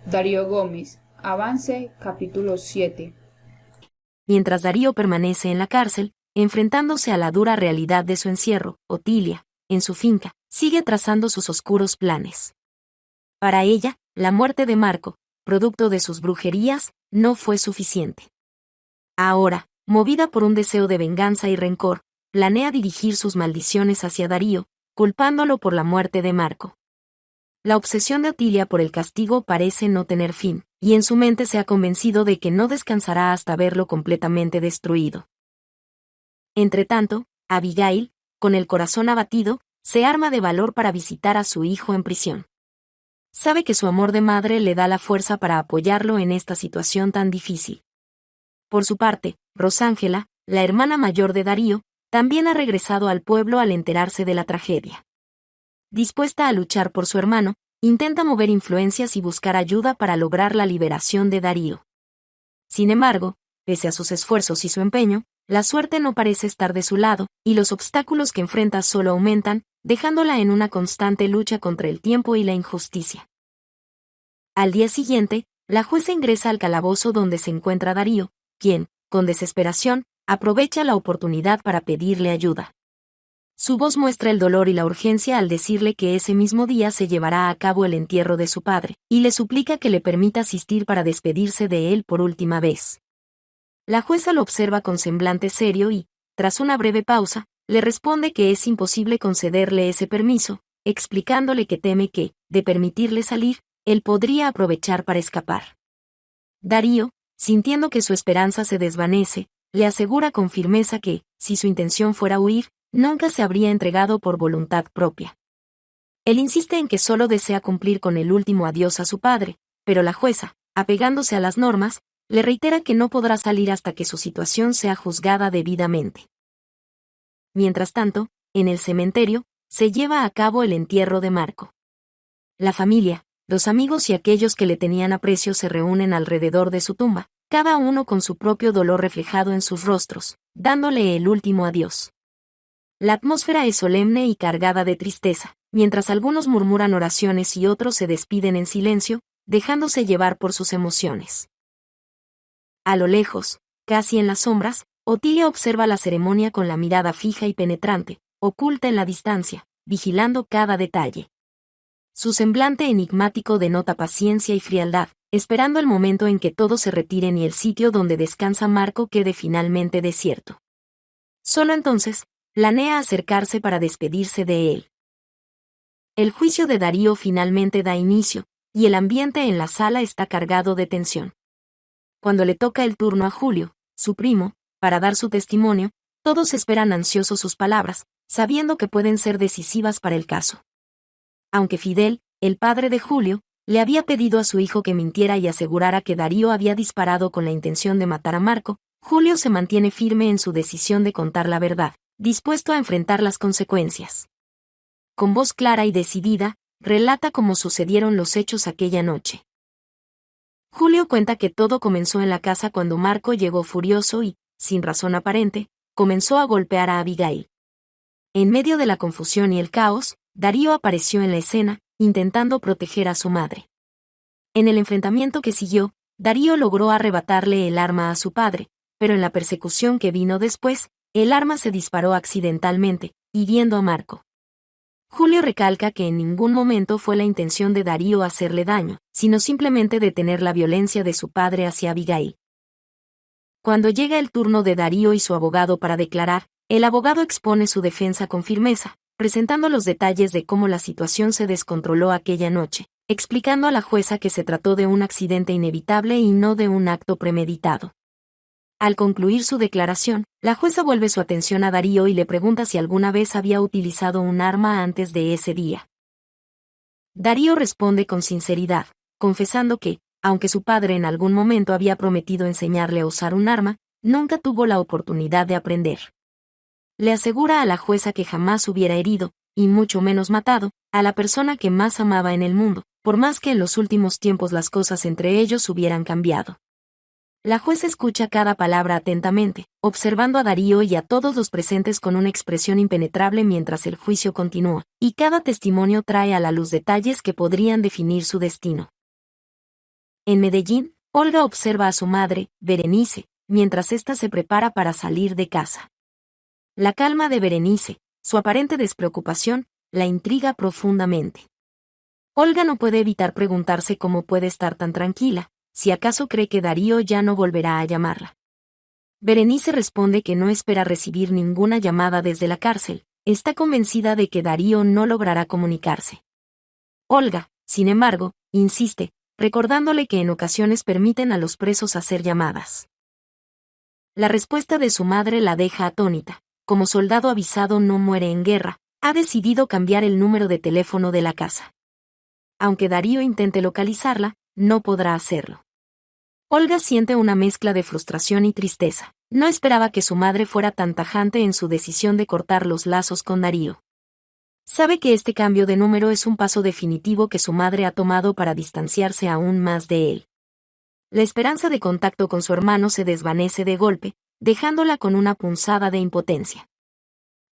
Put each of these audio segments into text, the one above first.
Darío Gómez. Avance, capítulo 7. Mientras Darío permanece en la cárcel, enfrentándose a la dura realidad de su encierro, Otilia, en su finca, sigue trazando sus oscuros planes. Para ella, la muerte de Marco, producto de sus brujerías, no fue suficiente. Ahora, movida por un deseo de venganza y rencor, planea dirigir sus maldiciones hacia Darío, culpándolo por la muerte de Marco. La obsesión de Otilia por el castigo parece no tener fin, y en su mente se ha convencido de que no descansará hasta verlo completamente destruido. Entretanto, Abigail, con el corazón abatido, se arma de valor para visitar a su hijo en prisión. Sabe que su amor de madre le da la fuerza para apoyarlo en esta situación tan difícil. Por su parte, Rosángela, la hermana mayor de Darío, también ha regresado al pueblo al enterarse de la tragedia. Dispuesta a luchar por su hermano, intenta mover influencias y buscar ayuda para lograr la liberación de Darío. Sin embargo, pese a sus esfuerzos y su empeño, la suerte no parece estar de su lado, y los obstáculos que enfrenta solo aumentan, dejándola en una constante lucha contra el tiempo y la injusticia. Al día siguiente, la jueza ingresa al calabozo donde se encuentra Darío, quien, con desesperación, aprovecha la oportunidad para pedirle ayuda. Su voz muestra el dolor y la urgencia al decirle que ese mismo día se llevará a cabo el entierro de su padre, y le suplica que le permita asistir para despedirse de él por última vez. La jueza lo observa con semblante serio y, tras una breve pausa, le responde que es imposible concederle ese permiso, explicándole que teme que, de permitirle salir, él podría aprovechar para escapar. Darío, sintiendo que su esperanza se desvanece, le asegura con firmeza que, si su intención fuera huir, nunca se habría entregado por voluntad propia. Él insiste en que solo desea cumplir con el último adiós a su padre, pero la jueza, apegándose a las normas, le reitera que no podrá salir hasta que su situación sea juzgada debidamente. Mientras tanto, en el cementerio, se lleva a cabo el entierro de Marco. La familia, los amigos y aquellos que le tenían aprecio se reúnen alrededor de su tumba, cada uno con su propio dolor reflejado en sus rostros, dándole el último adiós. La atmósfera es solemne y cargada de tristeza, mientras algunos murmuran oraciones y otros se despiden en silencio, dejándose llevar por sus emociones. A lo lejos, casi en las sombras, Otilia observa la ceremonia con la mirada fija y penetrante, oculta en la distancia, vigilando cada detalle. Su semblante enigmático denota paciencia y frialdad, esperando el momento en que todos se retiren y el sitio donde descansa Marco quede finalmente desierto. Solo entonces, planea acercarse para despedirse de él. El juicio de Darío finalmente da inicio, y el ambiente en la sala está cargado de tensión. Cuando le toca el turno a Julio, su primo, para dar su testimonio, todos esperan ansiosos sus palabras, sabiendo que pueden ser decisivas para el caso. Aunque Fidel, el padre de Julio, le había pedido a su hijo que mintiera y asegurara que Darío había disparado con la intención de matar a Marco, Julio se mantiene firme en su decisión de contar la verdad, dispuesto a enfrentar las consecuencias. Con voz clara y decidida, relata cómo sucedieron los hechos aquella noche. Julio cuenta que todo comenzó en la casa cuando Marco llegó furioso y, sin razón aparente, comenzó a golpear a Abigail. En medio de la confusión y el caos, Darío apareció en la escena, intentando proteger a su madre. En el enfrentamiento que siguió, Darío logró arrebatarle el arma a su padre, pero en la persecución que vino después, el arma se disparó accidentalmente, hiriendo a Marco. Julio recalca que en ningún momento fue la intención de Darío hacerle daño, sino simplemente detener la violencia de su padre hacia Abigail. Cuando llega el turno de Darío y su abogado para declarar, el abogado expone su defensa con firmeza, presentando los detalles de cómo la situación se descontroló aquella noche, explicando a la jueza que se trató de un accidente inevitable y no de un acto premeditado. Al concluir su declaración, la jueza vuelve su atención a Darío y le pregunta si alguna vez había utilizado un arma antes de ese día. Darío responde con sinceridad, confesando que, aunque su padre en algún momento había prometido enseñarle a usar un arma, nunca tuvo la oportunidad de aprender. Le asegura a la jueza que jamás hubiera herido, y mucho menos matado, a la persona que más amaba en el mundo, por más que en los últimos tiempos las cosas entre ellos hubieran cambiado. La jueza escucha cada palabra atentamente, observando a Darío y a todos los presentes con una expresión impenetrable mientras el juicio continúa, y cada testimonio trae a la luz detalles que podrían definir su destino. En Medellín, Olga observa a su madre, Berenice, mientras ésta se prepara para salir de casa. La calma de Berenice, su aparente despreocupación, la intriga profundamente. Olga no puede evitar preguntarse cómo puede estar tan tranquila, si acaso cree que Darío ya no volverá a llamarla. Berenice responde que no espera recibir ninguna llamada desde la cárcel, está convencida de que Darío no logrará comunicarse. Olga, sin embargo, insiste, recordándole que en ocasiones permiten a los presos hacer llamadas. La respuesta de su madre la deja atónita. Como soldado avisado no muere en guerra, ha decidido cambiar el número de teléfono de la casa. Aunque Darío intente localizarla, no podrá hacerlo. Olga siente una mezcla de frustración y tristeza. No esperaba que su madre fuera tan tajante en su decisión de cortar los lazos con Darío. Sabe que este cambio de número es un paso definitivo que su madre ha tomado para distanciarse aún más de él. La esperanza de contacto con su hermano se desvanece de golpe, dejándola con una punzada de impotencia.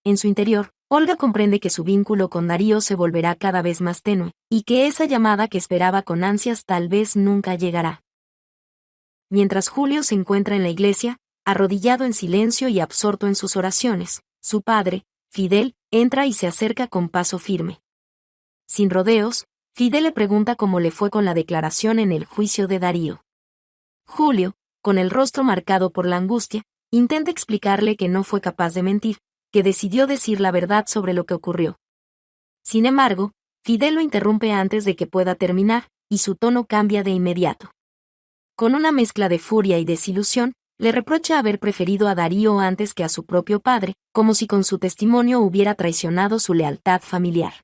En su interior, Olga comprende que su vínculo con Darío se volverá cada vez más tenue, y que esa llamada que esperaba con ansias tal vez nunca llegará. Mientras Julio se encuentra en la iglesia, arrodillado en silencio y absorto en sus oraciones, su padre, Fidel, entra y se acerca con paso firme. Sin rodeos, Fidel le pregunta cómo le fue con la declaración en el juicio de Darío. Julio, con el rostro marcado por la angustia, intenta explicarle que no fue capaz de mentir, que decidió decir la verdad sobre lo que ocurrió. Sin embargo, Fidel lo interrumpe antes de que pueda terminar, y su tono cambia de inmediato. Con una mezcla de furia y desilusión, le reprocha haber preferido a Darío antes que a su propio padre, como si con su testimonio hubiera traicionado su lealtad familiar.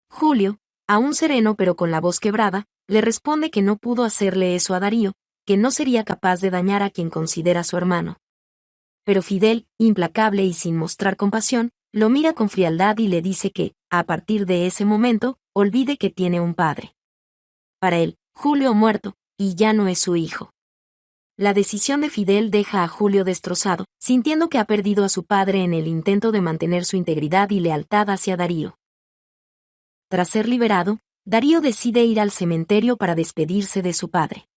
Julio, aún sereno pero con la voz quebrada, le responde que no pudo hacerle eso a Darío, que no sería capaz de dañar a quien considera su hermano. Pero Fidel, implacable y sin mostrar compasión, lo mira con frialdad y le dice que, a partir de ese momento, olvide que tiene un padre. Para él, Julio ha muerto, y ya no es su hijo. La decisión de Fidel deja a Julio destrozado, sintiendo que ha perdido a su padre en el intento de mantener su integridad y lealtad hacia Darío. Tras ser liberado, Darío decide ir al cementerio para despedirse de su padre.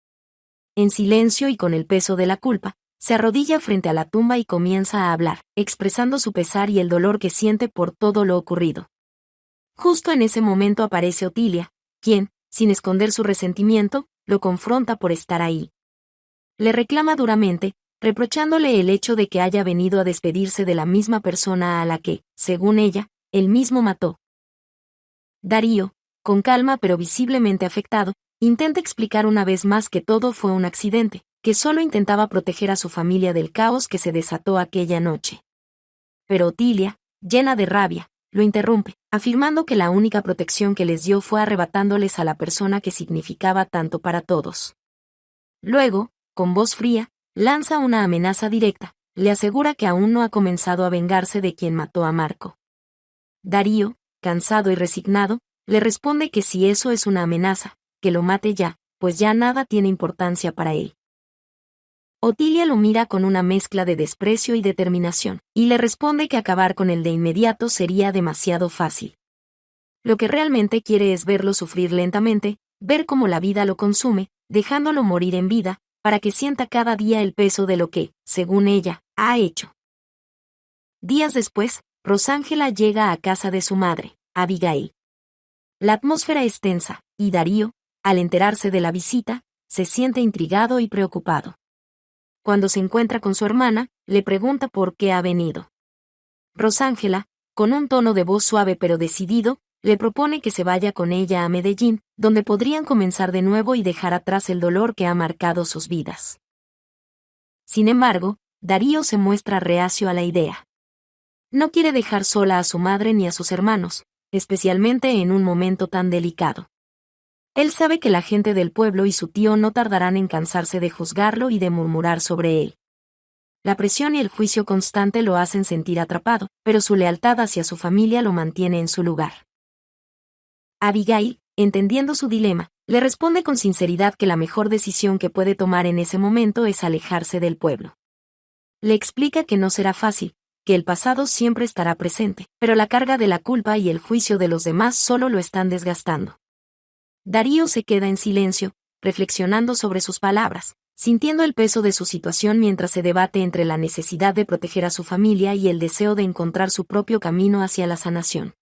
En silencio y con el peso de la culpa, se arrodilla frente a la tumba y comienza a hablar, expresando su pesar y el dolor que siente por todo lo ocurrido. Justo en ese momento aparece Otilia, quien, sin esconder su resentimiento, lo confronta por estar ahí. Le reclama duramente, reprochándole el hecho de que haya venido a despedirse de la misma persona a la que, según ella, él mismo mató. Darío, con calma pero visiblemente afectado, intenta explicar una vez más que todo fue un accidente, que solo intentaba proteger a su familia del caos que se desató aquella noche. Pero Otilia, llena de rabia, lo interrumpe, afirmando que la única protección que les dio fue arrebatándoles a la persona que significaba tanto para todos. Luego, con voz fría, lanza una amenaza directa, le asegura que aún no ha comenzado a vengarse de quien mató a Marco. Darío, cansado y resignado, le responde que si eso es una amenaza, que lo mate ya, pues ya nada tiene importancia para él. Otilia lo mira con una mezcla de desprecio y determinación, y le responde que acabar con él de inmediato sería demasiado fácil. Lo que realmente quiere es verlo sufrir lentamente, ver cómo la vida lo consume, dejándolo morir en vida, para que sienta cada día el peso de lo que, según ella, ha hecho. Días después, Rosángela llega a casa de su madre, Abigail. La atmósfera es tensa, y Darío, al enterarse de la visita, se siente intrigado y preocupado. Cuando se encuentra con su hermana, le pregunta por qué ha venido. Rosángela, con un tono de voz suave pero decidido, le propone que se vaya con ella a Medellín, donde podrían comenzar de nuevo y dejar atrás el dolor que ha marcado sus vidas. Sin embargo, Darío se muestra reacio a la idea. No quiere dejar sola a su madre ni a sus hermanos, especialmente en un momento tan delicado. Él sabe que la gente del pueblo y su tío no tardarán en cansarse de juzgarlo y de murmurar sobre él. La presión y el juicio constante lo hacen sentir atrapado, pero su lealtad hacia su familia lo mantiene en su lugar. Abigail, entendiendo su dilema, le responde con sinceridad que la mejor decisión que puede tomar en ese momento es alejarse del pueblo. Le explica que no será fácil, que el pasado siempre estará presente, pero la carga de la culpa y el juicio de los demás solo lo están desgastando. Darío se queda en silencio, reflexionando sobre sus palabras, sintiendo el peso de su situación mientras se debate entre la necesidad de proteger a su familia y el deseo de encontrar su propio camino hacia la sanación.